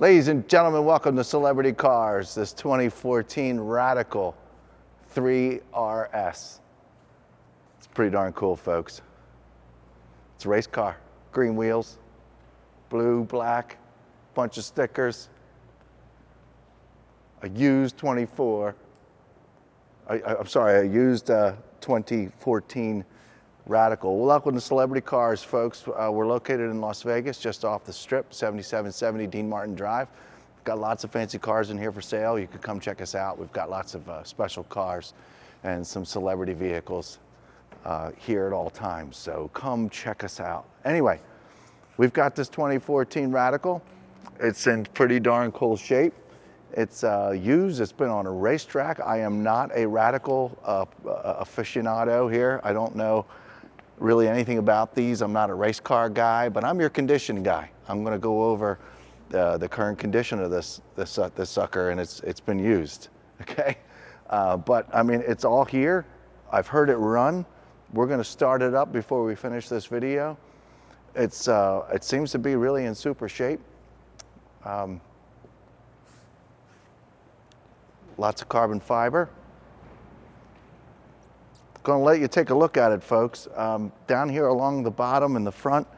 Ladies and gentlemen, welcome to Celebrity Cars, this 2014 Radical 3RS. It's pretty darn cool, folks. It's a race car, green wheels, blue, black, bunch of stickers, a used 2014 Radical. Welcome to Celebrity Cars, folks. We're located in Las Vegas, just off the Strip, 7770 Dean Martin Drive. Got lots of fancy cars in here for sale. You could come check us out. We've got lots of special cars and some celebrity vehicles here at all times. So come check us out. Anyway, we've got this 2014 Radical. It's in pretty darn cool shape. It's used. It's been on a racetrack. I am not a Radical aficionado here. I don't know really anything about these. I'm not a race car guy, but I'm your condition guy. I'm going to go over the current condition of this sucker, and it's been used. Okay, but I mean, it's all here. I've heard it run. We're going to start it up before we finish this video. It seems to be really in super shape. Lots of carbon fiber. Going to let you take a look at it, folks. Down here along the bottom and the front,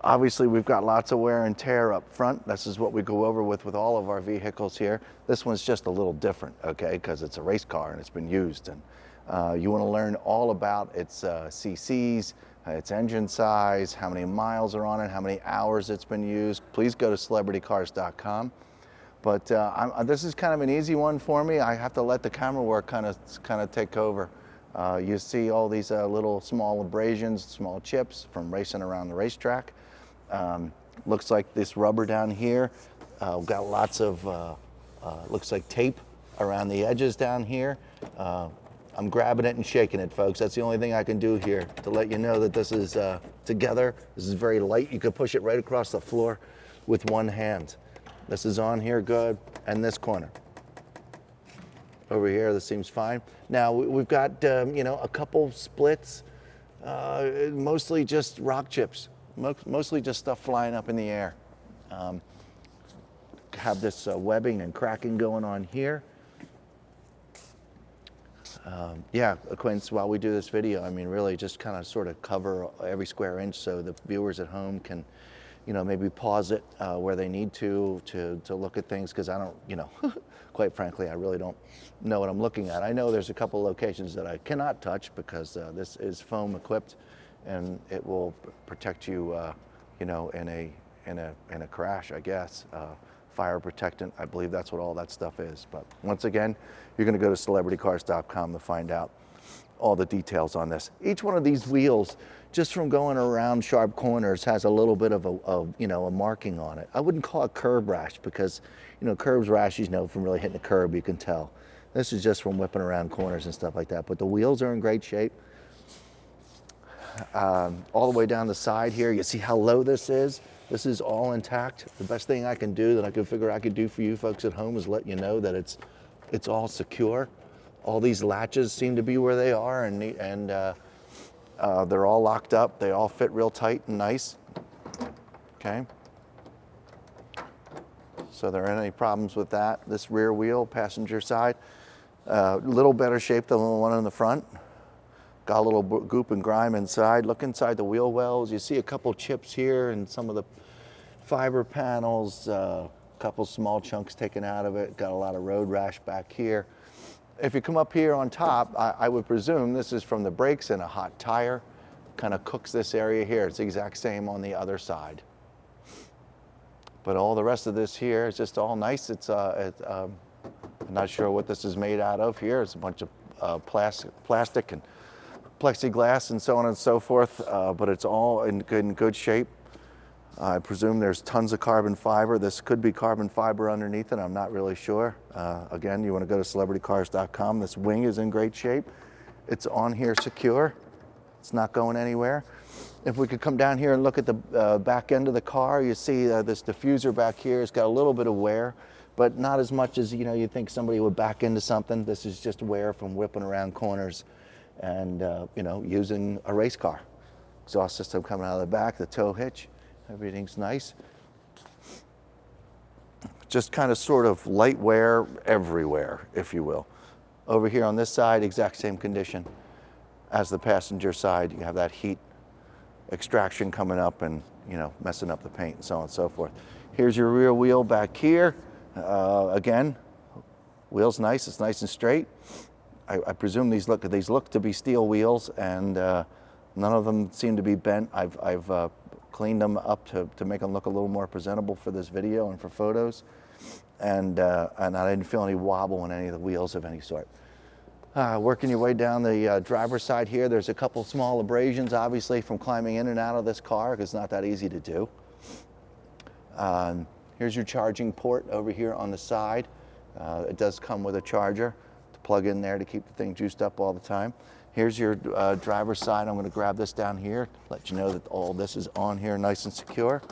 obviously we've got lots of wear and tear up front. This is what we go over with all of our vehicles here. This one's just a little different, okay, because it's a race car and it's been used. And you want to learn all about its CCs, its engine size, how many miles are on it, how many hours it's been used. Please go to celebritycars.com. But this is kind of an easy one for me. I have to let the camera work kind of take over. You see all these little small abrasions, small chips from racing around the racetrack. Looks like this rubber down here. We've got lots of, looks like tape around the edges down here. I'm grabbing it and shaking it, folks. That's the only thing I can do here to let you know that this is together. This is very light. You could push it right across the floor with one hand. This is on here good, and this corner. Over here, this seems fine. Now, we've got, you know, a couple splits, mostly just rock chips, mostly just stuff flying up in the air. Have this webbing and cracking going on here. Yeah, Quince, while we do this video, I mean, really just kind of sort of cover every square inch so the viewers at home can, you know, maybe pause it where they need to look at things, because I don't, you know, quite frankly, I really don't know what I'm looking at. I know there's a couple locations that I cannot touch because this is foam equipped, and it will protect you, you know, in a crash, I guess. Fire protectant, I believe that's what all that stuff is. But once again, you're going to go to celebritycars.com to find out all the details on this. Each one of these wheels, just from going around sharp corners, has a little bit of a marking on it. I wouldn't call it curb rash because, you know, curbs rash, you know, from really hitting a curb, you can tell. This is just from whipping around corners and stuff like that. But the wheels are in great shape. All the way down the side here, you see how low this is? This is all intact. The best thing I can do that I can figure I could do for you folks at home is let you know that it's all secure. All these latches seem to be where they are, and they're all locked up. They all fit real tight and nice. Okay. So there aren't any problems with that. This rear wheel, passenger side, a little better shape than the one in the front. Got a little goop and grime inside. Look inside the wheel wells. You see a couple chips here and some of the fiber panels, a couple small chunks taken out of it. Got a lot of road rash back here. If you come up here on top, I would presume this is from the brakes and a hot tire. Kind of cooks this area here. It's the exact same on the other side. But all the rest of this here is just all nice. I'm not sure what this is made out of here. It's a bunch of plastic and plexiglass and so on and so forth, but it's all in good shape. I presume there's tons of carbon fiber. This could be carbon fiber underneath it. I'm not really sure. Again, you want to go to celebritycars.com. This wing is in great shape. It's on here secure. It's not going anywhere. If we could come down here and look at the back end of the car, you see this diffuser back here. It's got a little bit of wear, but not as much as, you know, you'd think somebody would back into something. This is just wear from whipping around corners and, you know, using a race car. Exhaust system coming out of the back, the tow hitch. Everything's nice. just kind of sort of light wear everywhere, if you will. Over here on this side, exact same condition as the passenger side. You have that heat extraction coming up and, you know, messing up the paint and so on and so forth. Here's your rear wheel back here. Again, wheel's nice, it's nice and straight. I presume these look to be steel wheels, and none of them seem to be bent. I've cleaned them up to make them look a little more presentable for this video and for photos. And I didn't feel any wobble in any of the wheels of any sort. Working your way down the driver's side here, there's a couple small abrasions, obviously, from climbing in and out of this car, because it's not that easy to do. Here's your charging port over here on the side. It does come with a charger to plug in there to keep the thing juiced up all the time. Here's your driver's side. I'm going to grab this down here, let you know that all this is on here nice and secure.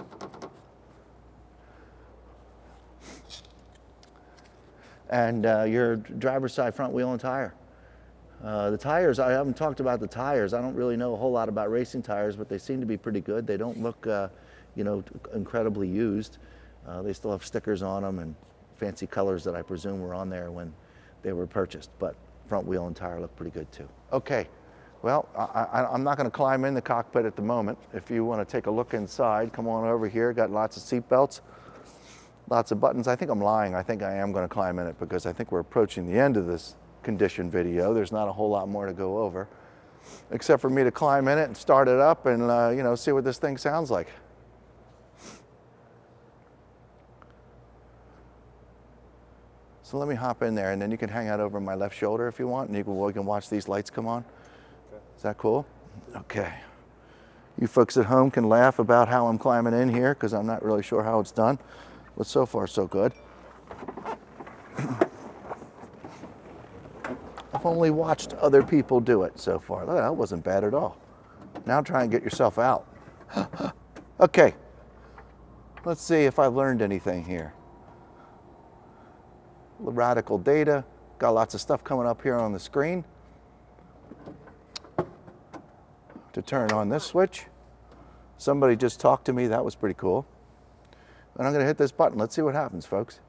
And your driver's side front wheel and tire. The tires, I haven't talked about the tires. I don't really know a whole lot about racing tires, but they seem to be pretty good. They don't look, you know, incredibly used. They still have stickers on them and fancy colors that I presume were on there when they were purchased, but front wheel and tire look pretty good too. Okay, well, I'm not going to climb in the cockpit at the moment. If you want to take a look inside, come on over here. Got lots of seat belts. Lots of buttons. I think I'm lying. I think I am going to climb in it because I think we're approaching the end of this condition video. There's not a whole lot more to go over, except for me to climb in it and start it up and you know, see what this thing sounds like. So let me hop in there, and then you can hang out over my left shoulder if you want, and we can watch these lights come on. Okay. Is that cool? Okay. You folks at home can laugh about how I'm climbing in here because I'm not really sure how it's done. But so far, so good. I've only watched other people do it so far. That wasn't bad at all. Now try and get yourself out. Okay, let's see if I learned anything here. Radical data, got lots of stuff coming up here on the screen. To turn on this switch. Somebody just talked to me, that was pretty cool. And I'm going to hit this button. Let's see what happens, folks.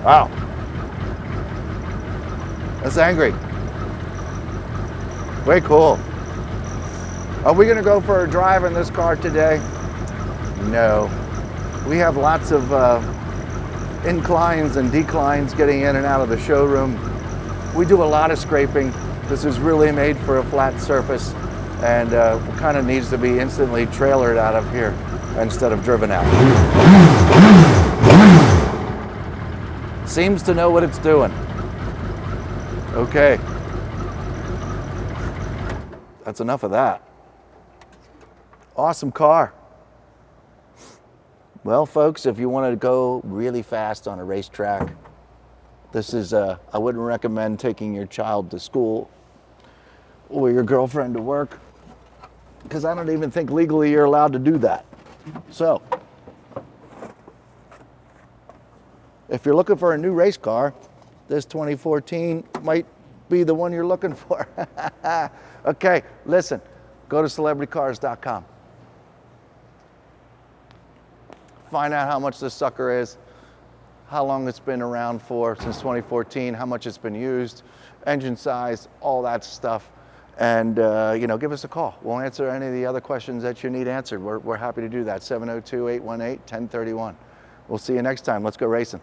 Wow. That's angry. Way cool. Are we going to go for a drive in this car today? No. We have lots of inclines and declines getting in and out of the showroom. We do a lot of scraping. This is really made for a flat surface and kind of needs to be instantly trailered out of here instead of driven out. Seems to know what it's doing. Okay. That's enough of that. Awesome car. Well, folks, if you want to go really fast on a racetrack, this is, I wouldn't recommend taking your child to school or your girlfriend to work, because I don't even think legally you're allowed to do that. So, if you're looking for a new race car, this 2014 might be the one you're looking for. Okay, listen, go to celebritycars.com. Find out how much this sucker is, how long it's been around for, since 2014, how much it's been used, engine size, all that stuff. And, you know, give us a call. We'll answer any of the other questions that you need answered. We're happy to do that. 702-818-1031. We'll see you next time. Let's go racing.